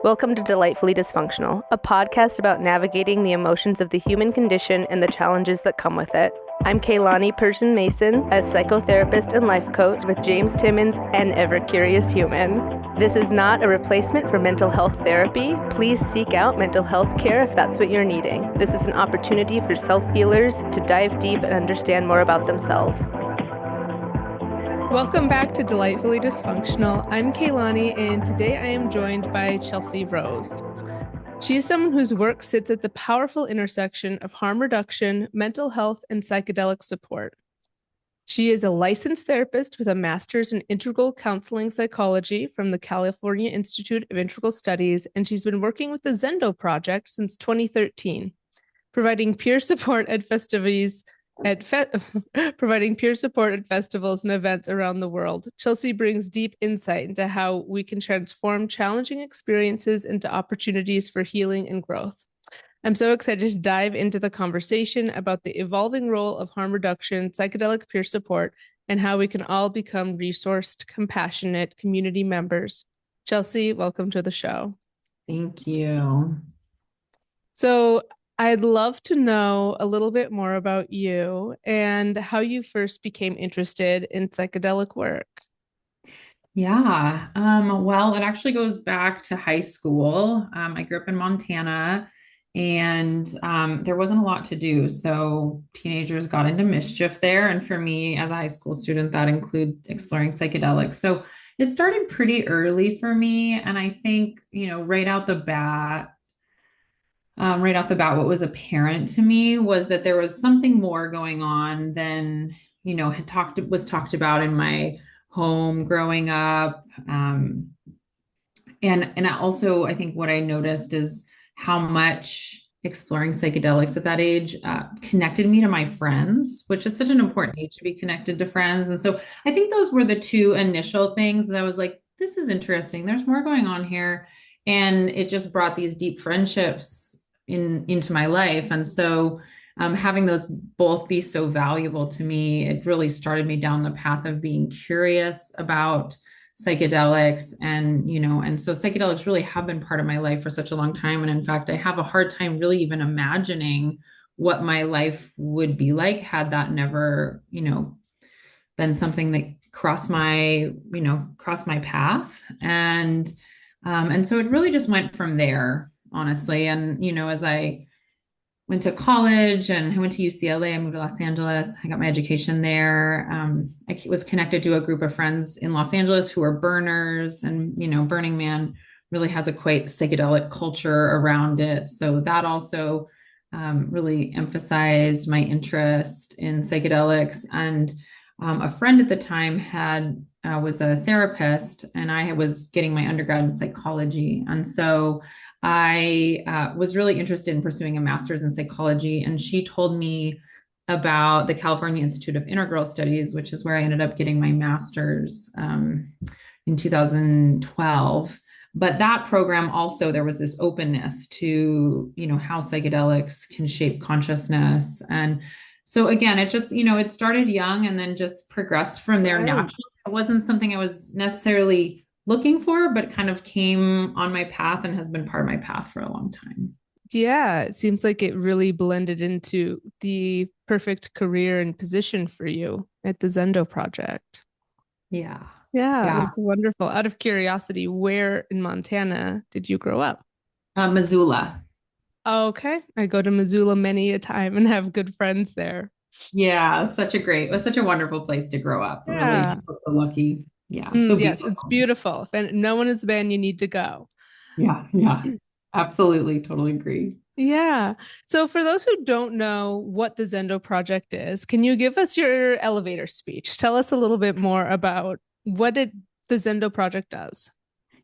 Welcome to Delightfully Dysfunctional, a podcast about navigating the emotions of the human condition and the challenges that come with it. I'm Kaylani Persian Mason, a psychotherapist and life coach with James Timmons, an ever-curious human. This is not a replacement for mental health therapy. Please seek out mental health care if that's what you're needing. This is an opportunity for self-healers to dive deep and understand more about themselves. Welcome back to Delightfully Dysfunctional. I'm Kaylani, and today I am joined by Chelsea Rose. She is someone whose work sits at the powerful intersection of harm reduction, mental health, and psychedelic support. She is a licensed therapist with a master's in integral counseling psychology from the California Institute of Integral Studies, and she's been working with the Zendo Project since 2013, providing peer support at festivals and events around the world. Chelsea brings deep insight into how we can transform challenging experiences into opportunities for healing and growth. I'm so excited to dive into the conversation about the evolving role of harm reduction, psychedelic peer support, and how we can all become resourced, compassionate community members. Chelsea, welcome to the show. Thank you. So I'd love to know a little bit more about you and how you first became interested in psychedelic work. Yeah. Well, it actually goes back to high school. I grew up in Montana and there wasn't a lot to do. So teenagers got into mischief there. And for me, as a high school student, that included exploring psychedelics. So it started pretty early for me. And I think, right off the bat, what was apparent to me was that there was something more going on than, was talked about in my home growing up. And I think what I noticed is how much exploring psychedelics at that age connected me to my friends, which is such an important age to be connected to friends. And so I think those were the two initial things that I was like, this is interesting. There's more going on here. And it just brought these deep friendships into my life. And so having those both be so valuable to me, it really started me down the path of being curious about psychedelics. And so psychedelics really have been part of my life for such a long time. And in fact, I have a hard time really even imagining what my life would be like had that never, been something that crossed my path. And so it really just went from there, honestly. And, as I went to college and I went to UCLA, I moved to Los Angeles, I got my education there. I was connected to a group of friends in Los Angeles who are burners, and, Burning Man really has a quite psychedelic culture around it. So that also really emphasized my interest in psychedelics. And a friend at the time was a therapist, and I was getting my undergrad in psychology. And so I was really interested in pursuing a master's in psychology. And she told me about the California Institute of Integral Studies, which is where I ended up getting my master's in 2012. But that program also, there was this openness to, how psychedelics can shape consciousness. And so again, it just, it started young and then just progressed from there naturally. It wasn't something I was necessarily looking for, but kind of came on my path and has been part of my path for a long time. Yeah, it seems like it really blended into the perfect career and position for you at the Zendo Project. Yeah. Yeah, Yeah. that's wonderful. Out of curiosity, where in Montana did you grow up? Missoula. Okay, I go to Missoula many a time and have good friends there. Yeah. It was such a wonderful place to grow up. Really Yeah. so lucky. Yeah. So Yes, it's beautiful. beautiful. If no one has been, you need to go. Yeah. Yeah. Absolutely. Totally agree. Yeah. So for those who don't know what the Zendo Project is, can you give us your elevator speech? Tell us a little bit more about the Zendo Project does.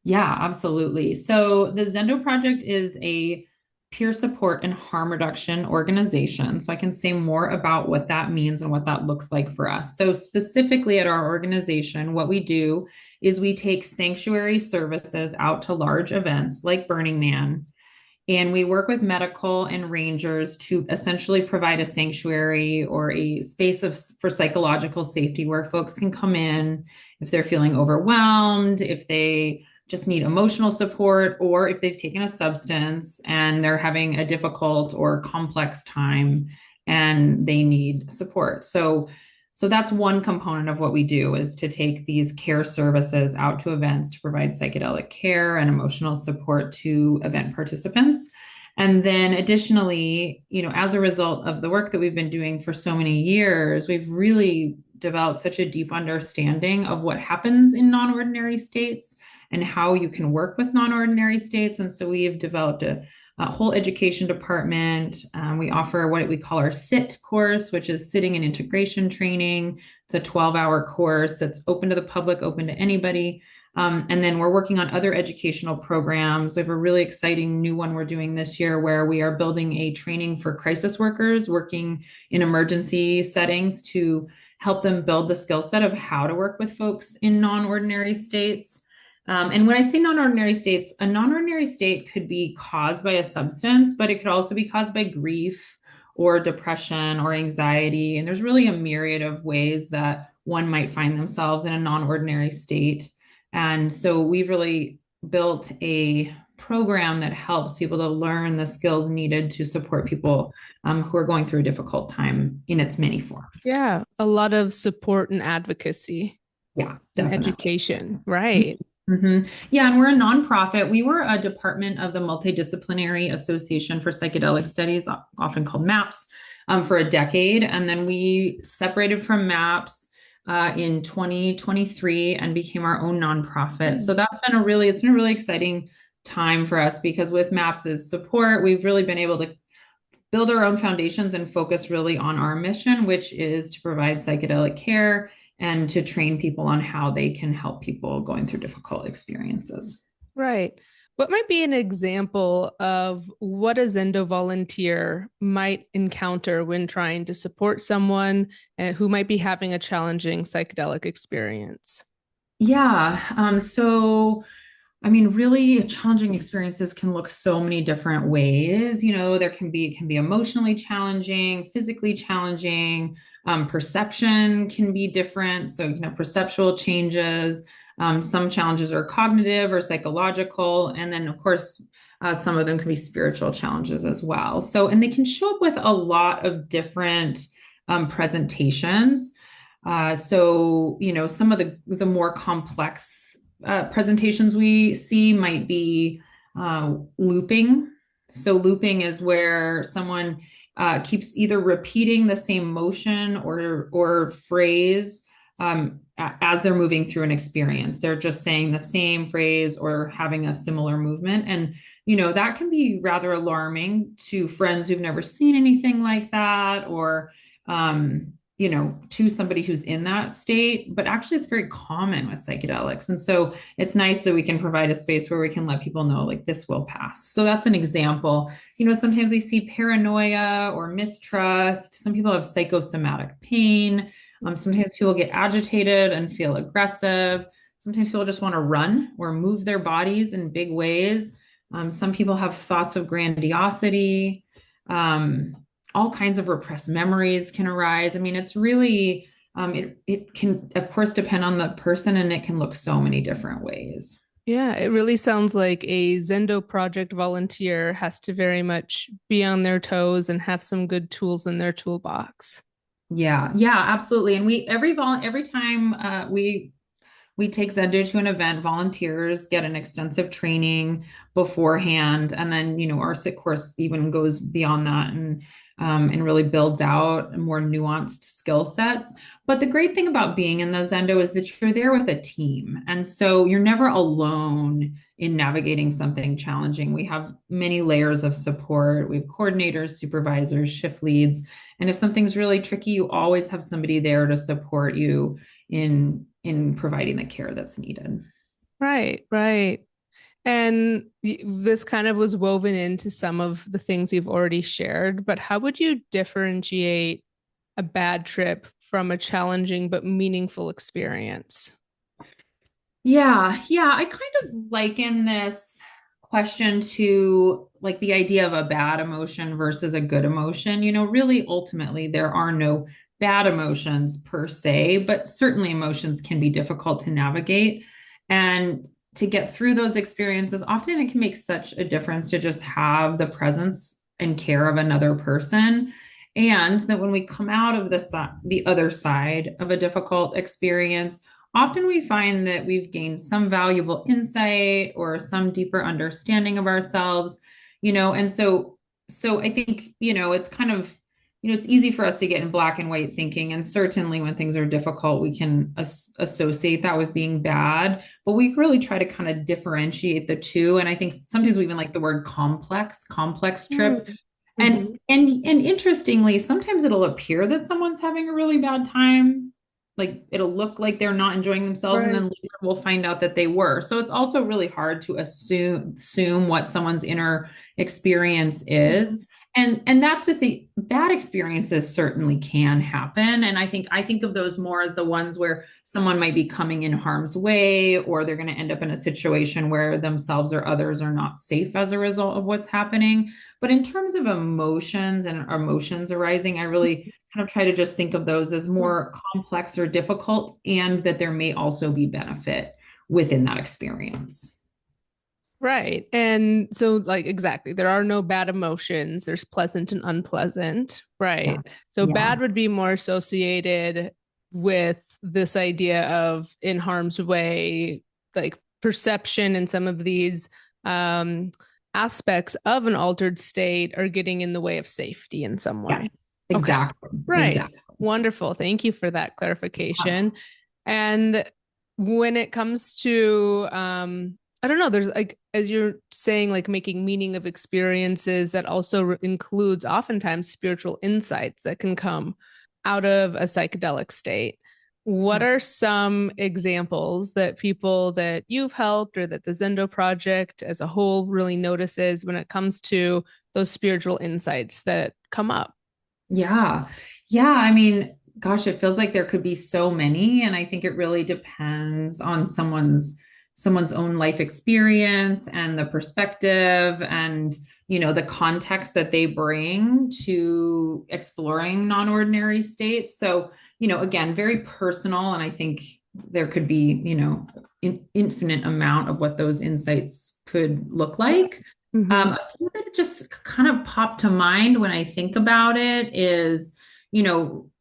Yeah, absolutely. So the Zendo Project is a peer support and harm reduction organization. So I can say more about what that means and what that looks like for us. So specifically at our organization, what we do is we take sanctuary services out to large events like Burning Man. And we work with medical and rangers to essentially provide a sanctuary or a space for psychological safety where folks can come in if they're feeling overwhelmed, if they just need emotional support, or if they've taken a substance and they're having a difficult or complex time and they need support. So that's one component of what we do, is to take these care services out to events to provide psychedelic care and emotional support to event participants. And then additionally, as a result of the work that we've been doing for so many years, we've really developed such a deep understanding of what happens in non-ordinary states and how you can work with non-ordinary states. And so we have developed a whole education department. We offer what we call our SIT course, which is sitting and integration training. It's a 12-hour course that's open to the public, open to anybody. And then we're working on other educational programs. We have a really exciting new one we're doing this year where we are building a training for crisis workers working in emergency settings to help them build the skill set of how to work with folks in non-ordinary states. And when I say non-ordinary states, a non-ordinary state could be caused by a substance, but it could also be caused by grief or depression or anxiety. And there's really a myriad of ways that one might find themselves in a non-ordinary state. And so we've really built a program that helps people to learn the skills needed to support people who are going through a difficult time in its many forms. Yeah, a lot of support and advocacy Yeah, and definitely. education. Right. Mm-hmm. Yeah, and we're a nonprofit. We were a department of the Multidisciplinary Association for Psychedelic Studies, often called MAPS, for a decade. And then we separated from MAPS in 2023 and became our own nonprofit. So it's been a really exciting time for us, because with MAPS's support, we've really been able to build our own foundations and focus really on our mission, which is to provide psychedelic care and to train people on how they can help people going through difficult experiences. Right. What might be an example of what a Zendo volunteer might encounter when trying to support someone who might be having a challenging psychedelic experience? Yeah. Really challenging experiences can look so many different ways. It can be emotionally challenging, physically challenging. Perception can be different. So, perceptual changes. Some challenges are cognitive or psychological. And then, of course, some of them can be spiritual challenges as well. So, and they can show up with a lot of different presentations. Some of the more complex presentations we see might be looping. So looping is where someone keeps either repeating the same motion or phrase as they're moving through an experience. They're just saying the same phrase or having a similar movement. And, that can be rather alarming to friends who've never seen anything like that, or to somebody who's in that state. But actually, it's very common with psychedelics. And so it's nice that we can provide a space where we can let people know, like, this will pass. So that's an example. Sometimes we see paranoia or mistrust. Some people have psychosomatic pain. Sometimes people get agitated and feel aggressive. Sometimes people just want to run or move their bodies in big ways. Some people have thoughts of grandiosity. All kinds of repressed memories can arise. It's really, it can, of course, depend on the person, and it can look so many different ways. Yeah, it really sounds like a Zendo Project volunteer has to very much be on their toes and have some good tools in their toolbox. Yeah, yeah, absolutely. And every time we take Zendo to an event, volunteers get an extensive training beforehand. And then, our SIT course even goes beyond that and really builds out more nuanced skill sets. But the great thing about being in the Zendo is that you're there with a team. And so you're never alone in navigating something challenging. We have many layers of support. We have coordinators, supervisors, shift leads. And if something's really tricky, you always have somebody there to support you in providing the care that's needed. Right, right. And this kind of was woven into some of the things you've already shared, but how would you differentiate a bad trip from a challenging but meaningful experience? Yeah, yeah. I kind of liken this question to like the idea of a bad emotion versus a good emotion. Really, ultimately, there are no bad emotions per se, but certainly emotions can be difficult to navigate. And to get through those experiences, often it can make such a difference to just have the presence and care of another person. And that when we come out of the other side of a difficult experience, often we find that we've gained some valuable insight or some deeper understanding of ourselves, and so I think, it's kind of, it's easy for us to get in black and white thinking. And certainly when things are difficult, we can associate that with being bad. But we really try to kind of differentiate the two. And I think sometimes we even like the word complex trip. And Mm-hmm. and interestingly, sometimes it'll appear that someone's having a really bad time. Like it'll look like they're not enjoying themselves, and then Right. later we'll find out that they were. So it's also really hard to assume what someone's inner experience is. Mhm. And that's to say bad experiences certainly can happen. And I think of those more as the ones where someone might be coming in harm's way, or they're going to end up in a situation where themselves or others are not safe as a result of what's happening. But in terms of emotions and emotions arising, I really kind of try to just think of those as more complex or difficult, and that there may also be benefit within that experience. Right. And so, like, exactly, there are no bad emotions, there's pleasant and unpleasant. Yeah. Right. So, Yeah. bad would be more associated with this idea of in harm's way, like perception and some of these um, aspects of an altered state are getting in the way of safety in some Yeah. way. Okay. Exactly. Right. Exactly. Wonderful. Thank you for that clarification. And when it comes to, I don't know, there's like, as you're saying, like making meaning of experiences that also includes oftentimes spiritual insights that can come out of a psychedelic state. What Yeah. are some examples that people that you've helped or that the Zendo Project as a whole really notices when it comes to those spiritual insights that come up? Yeah. Yeah. I mean, gosh, it feels like there could be so many. And I think it really depends on someone's own life experience and the perspective and the context that they bring to exploring non-ordinary states. So, again, very personal. And I think there could be, infinite amount of what those insights could look like. Mm-hmm. A few that just kind of pop to mind when I think about it is,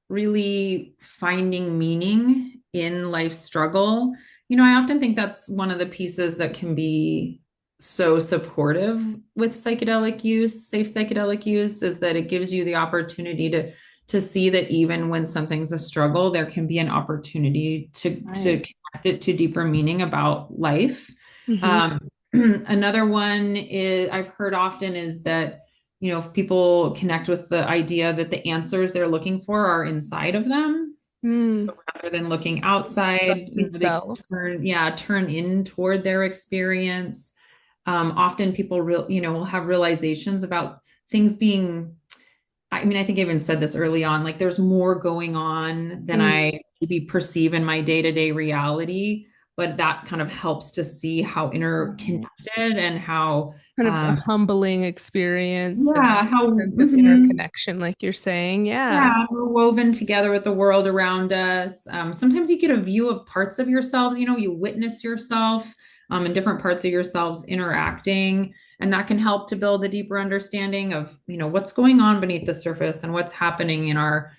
really finding meaning in life struggle. I often think that's one of the pieces that can be so supportive with psychedelic use, safe psychedelic use, is that it gives you the opportunity to see that even when something's a struggle, there can be an opportunity to Right. connect it to deeper meaning about life. Mm-hmm. Um, Another one is I've heard often is that, if people connect with the idea that the answers they're looking for are inside of them. Mm. So rather than looking outside, Trust in they self. turn in toward their experience. Often people will have realizations about things being, I mean, I think I even said this early on, like there's more going on than Mm. I maybe perceive in my day-to-day reality, but that kind of helps to see how Right. interconnected and how, Kind of a humbling experience and yeah, a how, sense of mhm. interconnection, like you're saying. Yeah. Yeah, we're woven together with the world around us. Sometimes you get a view of parts of yourselves, you witness yourself, and different parts of yourselves interacting, and that can help to build a deeper understanding of, what's going on beneath the surface and what's happening in our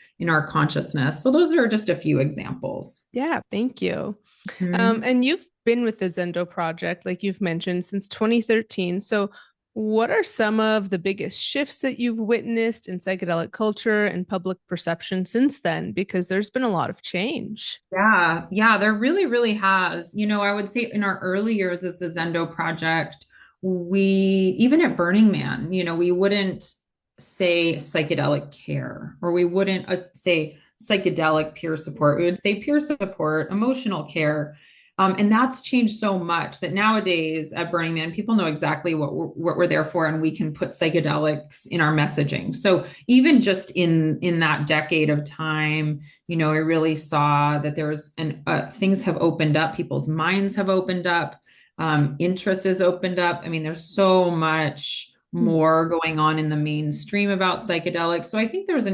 consciousness. So those are just a few examples. Yeah. Thank you. Mhm. And you've been with the Zendo Project, like you've mentioned, since 2013. So, what are some of the biggest shifts that you've witnessed in psychedelic culture and public perception since then? Because there's been a lot of change. Yeah, yeah, there really, really has. I would say in our early years as the Zendo Project, we, even at Burning Man, we wouldn't say psychedelic care, or we wouldn't say psychedelic peer support. We would say peer support, emotional care. And that's changed so much that nowadays at Burning Man, people know exactly what we're there for, and we can put psychedelics in our messaging. So even just in that decade of time, I really saw that there was things have opened up, people's minds have opened up, interest has opened up. I mean, there's so much more going on in the mainstream about psychedelics. So I think there's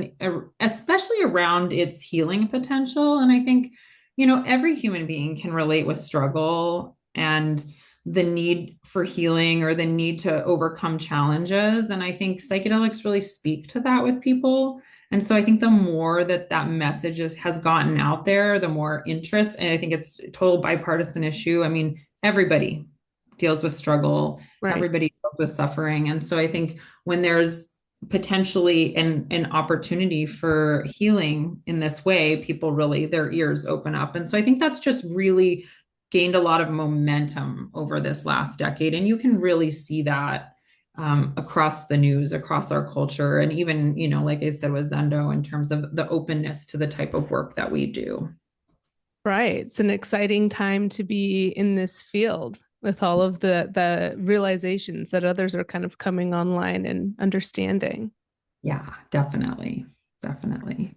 especially around its healing potential. And I think, every human being can relate with struggle. And the need for healing or the need to overcome challenges. And I think psychedelics really speak to that with people. And so I think the more that that message has gotten out there, the more interest, and I think it's a total bipartisan issue. I mean, everybody deals with struggle, Right. everybody deals with suffering. And so I think when there's potentially an opportunity for healing in this way, people really, their ears open up. And so I think that's just really gained a lot of momentum over this last decade. And you can really see that across the news, across our culture, and even, like I said, with Zendo in terms of the openness to the type of work that we do. Right. It's an exciting time to be in this field with all of the realizations that others are kind of coming online and understanding. Yeah, definitely. Definitely.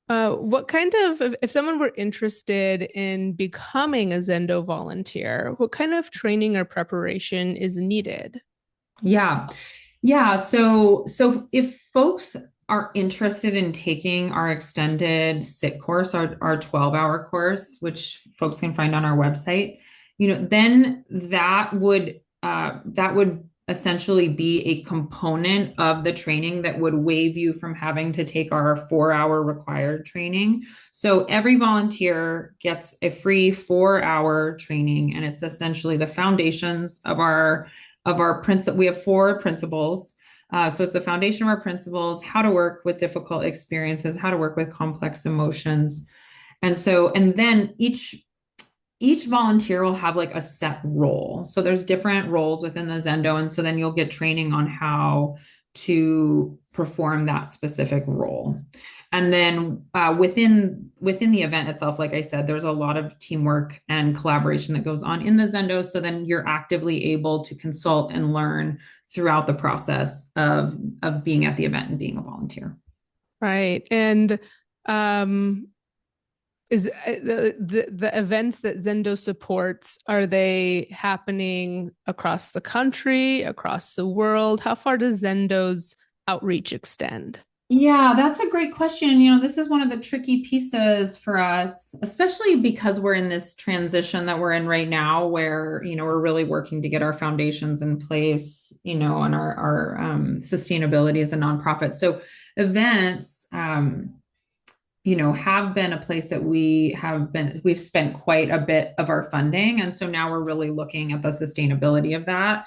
What kind of, if someone were interested in becoming a Zendo volunteer, what kind of training or preparation is needed? Yeah. Yeah. So if folks are interested in taking our extended SIT course, our 12-hour course, which folks can find on our website, then that would essentially be a component of the training that would waive you from having to take our 4-hour required training. So every volunteer gets a free 4-hour training, and it's essentially the foundations of our principle. We have 4 principles. So it's the foundation of our principles, how to work with difficult experiences, how to work with complex emotions. And then each volunteer will have like a set role. So there's different roles within the Zendo. And so then you'll get training on how to perform that specific role. And then within the event itself, like I said, there's a lot of teamwork and collaboration that goes on in the Zendo. So then you're actively able to consult and learn throughout the process of being at the event and being a volunteer. Right. And um, is the events that Zendo supports, are they happening across the country, across the world? How far does Zendo's outreach extend? Yeah, that's a great question. This is one of the tricky pieces for us, especially because we're in this transition that we're in right now, where, we're really working to get our foundations in place, and our sustainability as a nonprofit. So events, have been a place that we've spent quite a bit of our funding. And so now we're really looking at the sustainability of that.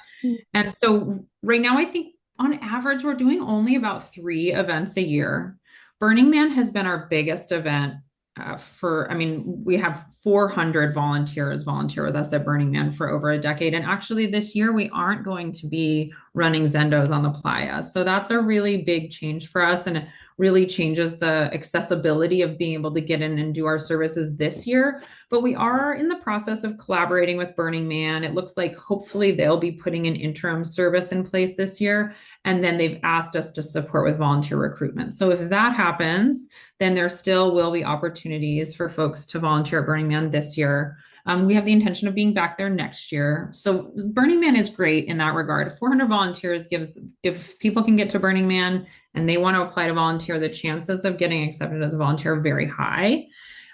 And so right now, I think on average, we're doing only about 3 events a year. Burning Man has been our biggest event I mean, we have 400 volunteers volunteer with us at Burning Man for over a decade. And actually, this year, we aren't going to be running Zendos on the playa. So that's a really big change for us. And it really changes the accessibility of being able to get in and do our services this year. But we are in the process of collaborating with Burning Man. It looks like hopefully they'll be putting an interim service in place this year. And then they've asked us to support with volunteer recruitment. So if that happens, then there still will be opportunities for folks to volunteer at Burning Man this year. We have the intention of being back there next year. So Burning Man is great in that regard. 400 volunteers gives, if people can get to Burning Man and they want to apply to volunteer, the chances of getting accepted as a volunteer are very high.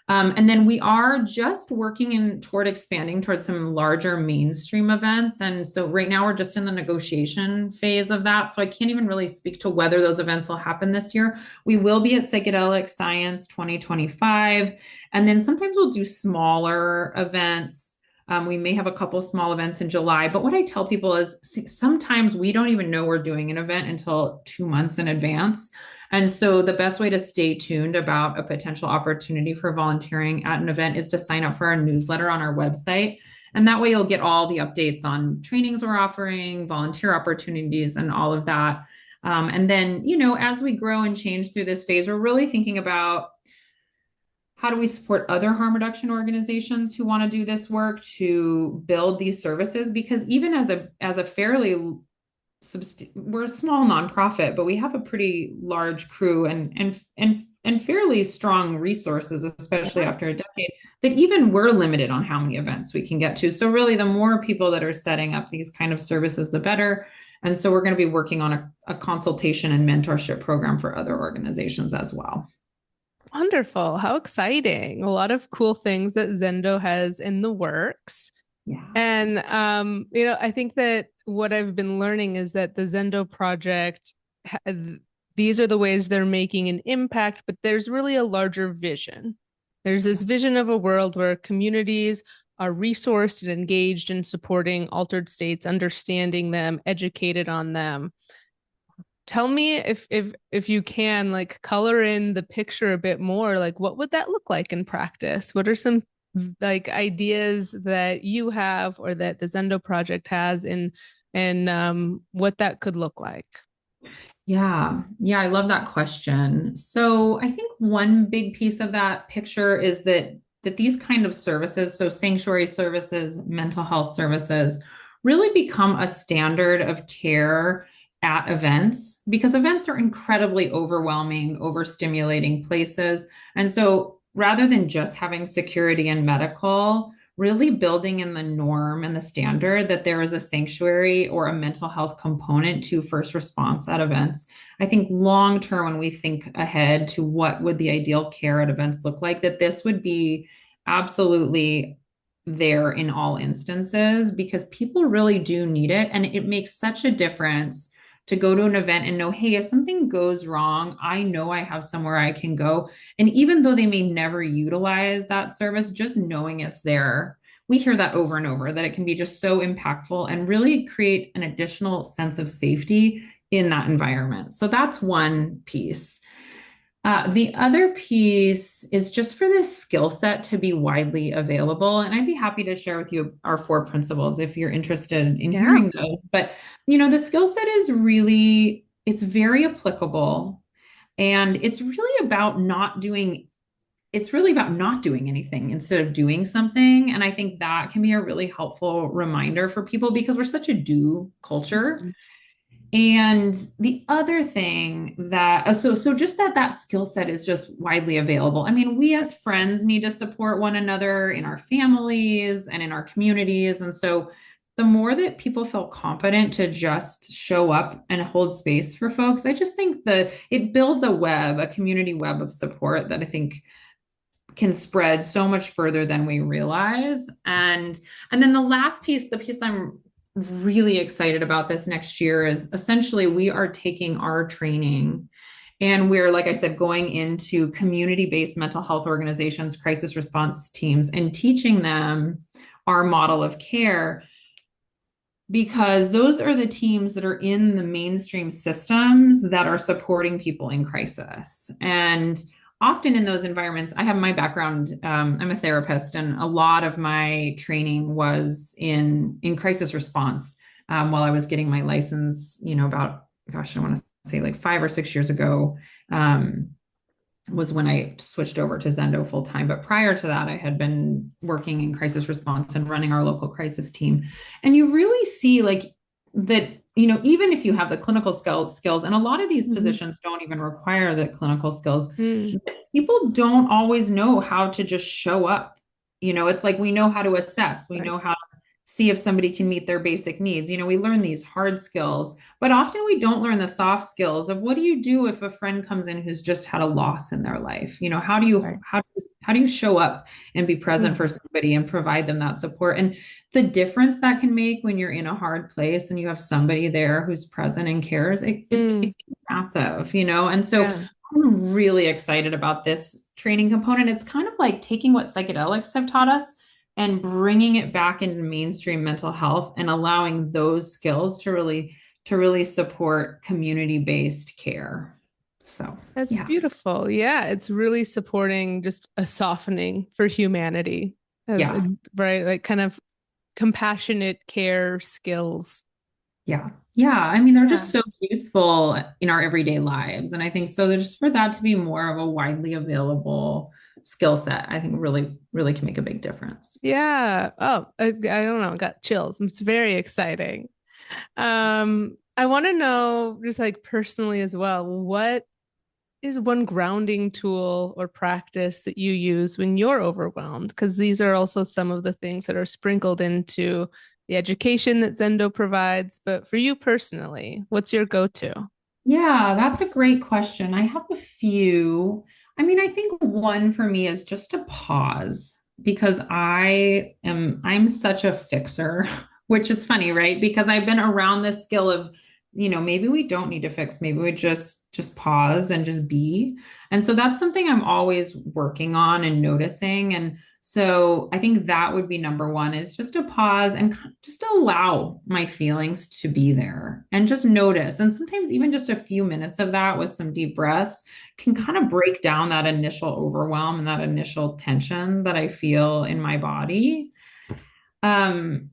And then we are just working toward expanding towards some larger mainstream events. And so right now we're just in the negotiation phase of that. So I can't even really speak to whether those events will happen this year. We will be at Psychedelic Science 2025. And then sometimes we'll do smaller events. We may have a couple small events in July. But what I tell people is sometimes we don't even know we're doing an event until 2 months in advance. And so the best way to stay tuned about a potential opportunity for volunteering at an event is to sign up for our newsletter on our website. And that way you'll get all the updates on trainings we're offering, volunteer opportunities, and all of that. And then, as we grow and change through this phase, we're really thinking about how do we support other harm reduction organizations who want to do this work to build these services? Because even as a fairly we're a small nonprofit, but we have a pretty large crew and fairly strong resources, especially Yeah. after a decade, that even we're limited on how many events we can get to. So really, the more people that are setting up these kind of services, the better. And so we're going to be working on a consultation and mentorship program for other organizations as well. Wonderful. How exciting. A lot of cool things that Zendo has in the works. Yeah. And I think that what I've been learning is that the Zendo Project, these are the ways they're making an impact, but there's really a larger vision. There's this vision of a world where communities are resourced and engaged in supporting altered states, understanding them, educated on them. Tell me if you can like color in the picture a bit more, like what would that look like in practice? What are some like ideas that you have or that the Zendo project has in and what that could look like? Yeah. Yeah, I love that question. So I think one big piece of that picture is that these kind of services, so sanctuary services, mental health services, really become a standard of care at events because events are incredibly overwhelming, overstimulating places. And so rather than just having security and medical, really building in the norm and the standard that there is a sanctuary or a mental health component to first response at events. I think long term, when we think ahead to what would the ideal care at events look like, that this would be absolutely there in all instances because people really do need it. And it makes such a difference to go to an event and know, hey, if something goes wrong, I know I have somewhere I can go. And even though they may never utilize that service, just knowing it's there, we hear that over and over that it can be just so impactful and really create an additional sense of safety in that environment. So that's one piece. The other piece is just for this skill set to be widely available. And I'd be happy to share with you our four principles if you're interested in Yeah. hearing those. But, you know, the skill set is really, it's very applicable. And it's really about not doing anything instead of doing something. And I think that can be a really helpful reminder for people because we're such a do culture. And the other thing that so just that skill set is just widely available. I mean, we as friends need to support one another in our families and in our communities. And so the more that people feel confident to just show up and hold space for folks, I just think that it builds a community web of support that I think can spread so much further than we realize. And then the last piece, the piece I'm really excited about this next year is essentially we are taking our training and we're, like I said, going into community-based mental health organizations, crisis response teams, and teaching them our model of care because those are the teams that are in the mainstream systems that are supporting people in crisis. And often in those environments, I have my background, I'm a therapist, and a lot of my training was in crisis response while I was getting my license, you know, about, gosh, I want to say like 5 or 6 years ago. Was when I switched over to Zendo full time. But prior to that, I had been working in crisis response and running our local crisis team. And you really see like that, you know, even if you have the clinical skills, and a lot of these Mm-hmm. positions don't even require the clinical skills, Mm, people don't always know how to just show up. You know, it's like we know how to assess, we right. know how to see if somebody can meet their basic needs. You know, we learn these hard skills, but often we don't learn the soft skills of what do you do if a friend comes in who's just had a loss in their life? You know, Right. how do you show up and be present Mm, for somebody and provide them that support? And the difference that can make when you're in a hard place and you have somebody there who's present and cares, mm, it's massive, you know? And so yeah. I'm really excited about this training component. It's kind of like taking what psychedelics have taught us and bringing it back into mainstream mental health and allowing those skills to really support community-based care. So, That's yeah. beautiful. Yeah, it's really supporting just a softening for humanity, Yeah. right? Like kind of compassionate care skills. Yeah. Yeah. I mean, they're Yeah. just so useful in our everyday lives. And I think so there's just for that to be more of a widely available skill set, I think really can make a big difference. Yeah. Oh, I don't know. I got chills. It's very exciting. I want to know just like personally as well, what is one grounding tool or practice that you use when you're overwhelmed? Because these are also some of the things that are sprinkled into the education that Zendo provides. But for you personally, what's your go-to? Yeah, that's a great question. I have a few. I mean, I think one for me is just to pause. because I'm such a fixer, which is funny, right? Because I've been around this skill of, maybe we don't need to fix, maybe we just pause and just be. And so that's something I'm always working on and noticing. And so I think that would be number one is just to pause and just allow my feelings to be there and just notice. And sometimes even just a few minutes of that with some deep breaths can kind of break down that initial overwhelm and that initial tension that I feel in my body. Um,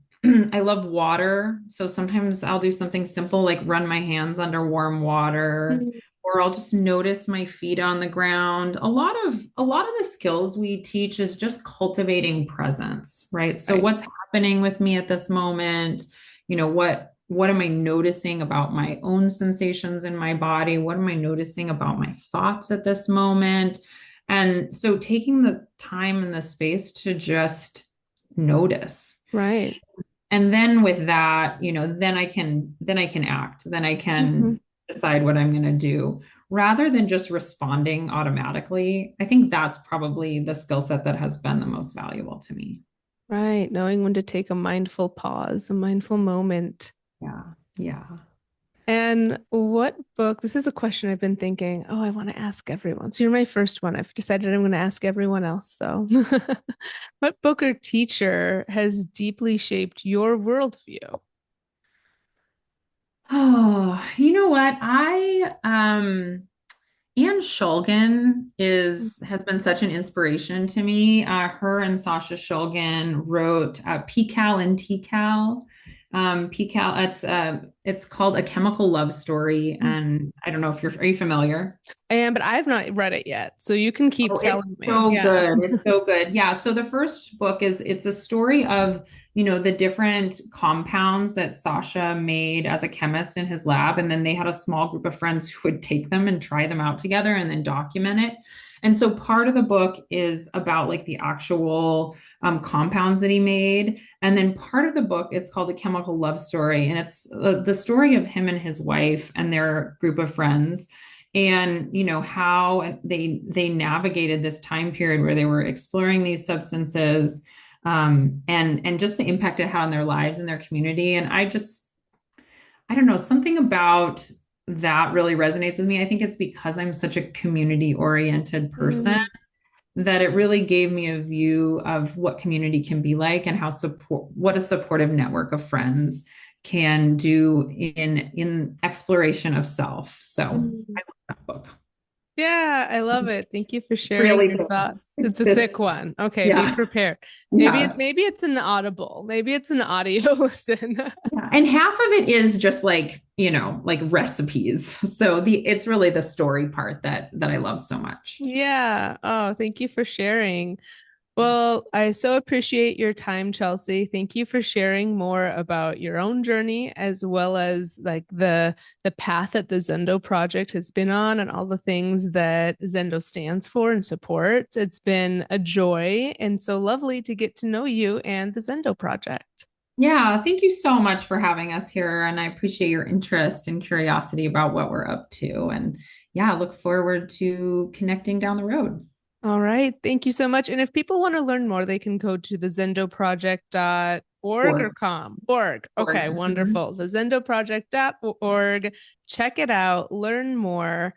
I love water. So sometimes I'll do something simple like run my hands under warm water, Mm. or I'll just notice my feet on the ground. A lot of the skills we teach is just cultivating presence, right? So Right. what's happening with me at this moment? What am I noticing about my own sensations in my body? What am I noticing about my thoughts at this moment? And so taking the time and the space to just notice. Right. And then with that, then I can act, then I Mhm. can decide what I'm going to do rather than just responding automatically. I think that's probably the skill set that has been the most valuable to me. Right. Knowing when to take a mindful pause, a mindful moment. Yeah. Yeah. And what book? This is a question I've been thinking. Oh, I want to ask everyone. So you're my first one. I've decided I'm going to ask everyone else, though. What book or teacher has deeply shaped your worldview? Oh, you know what? Anne Shulgin is has been such an inspiration to me. Her and Sasha Shulgin wrote PCAL and TCAL. PCAL, it's called A Chemical Love Story, and I don't know if are you familiar? I am, but I've not read it yet. So you can keep Oh, it's telling me. so Yeah. good. It's so good. Yeah. So the first book it's a story of, the different compounds that Sasha made as a chemist in his lab. And then they had a small group of friends who would take them and try them out together and then document it. And so part of the book is about like the actual compounds that he made. And then part of the book is called A Chemical Love Story. And it's the story of him and his wife and their group of friends and how they navigated this time period where they were exploring these substances, and just the impact it had on their lives and their community. And I don't know, something about that really resonates with me. I think it's because I'm such a community oriented person Mm, that it really gave me a view of what community can be like and what a supportive network of friends can do in exploration of self. So mm. I love that book. Yeah, I love it. Thank you for sharing Really your good. thoughts. It's a This, thick one. Okay, be yeah, prepared. yeah, Maybe it's an audible. Maybe it's an audio listen. yeah. And half of it is just like, like recipes. So it's really the story part that I love so much. Yeah. Oh, thank you for sharing. Well, I so appreciate your time, Chelsea. Thank you for sharing more about your own journey as well as like the path that the Zendo project has been on and all the things that Zendo stands for and supports. It's been a joy and so lovely to get to know you and the Zendo project. Yeah, thank you so much for having us here. And I appreciate your interest and curiosity about what we're up to. And yeah, I look forward to connecting down the road. All right. Thank you so much. And if people want to learn more, they can go to the zendoproject.org or Or, com. Org. Okay, Mhm. wonderful. The zendoproject.org. Check it out, learn more.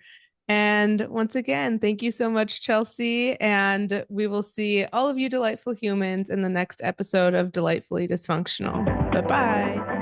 And once again, thank you so much, Chelsea. And we will see all of you delightful humans in the next episode of Delightfully Dysfunctional. Bye bye.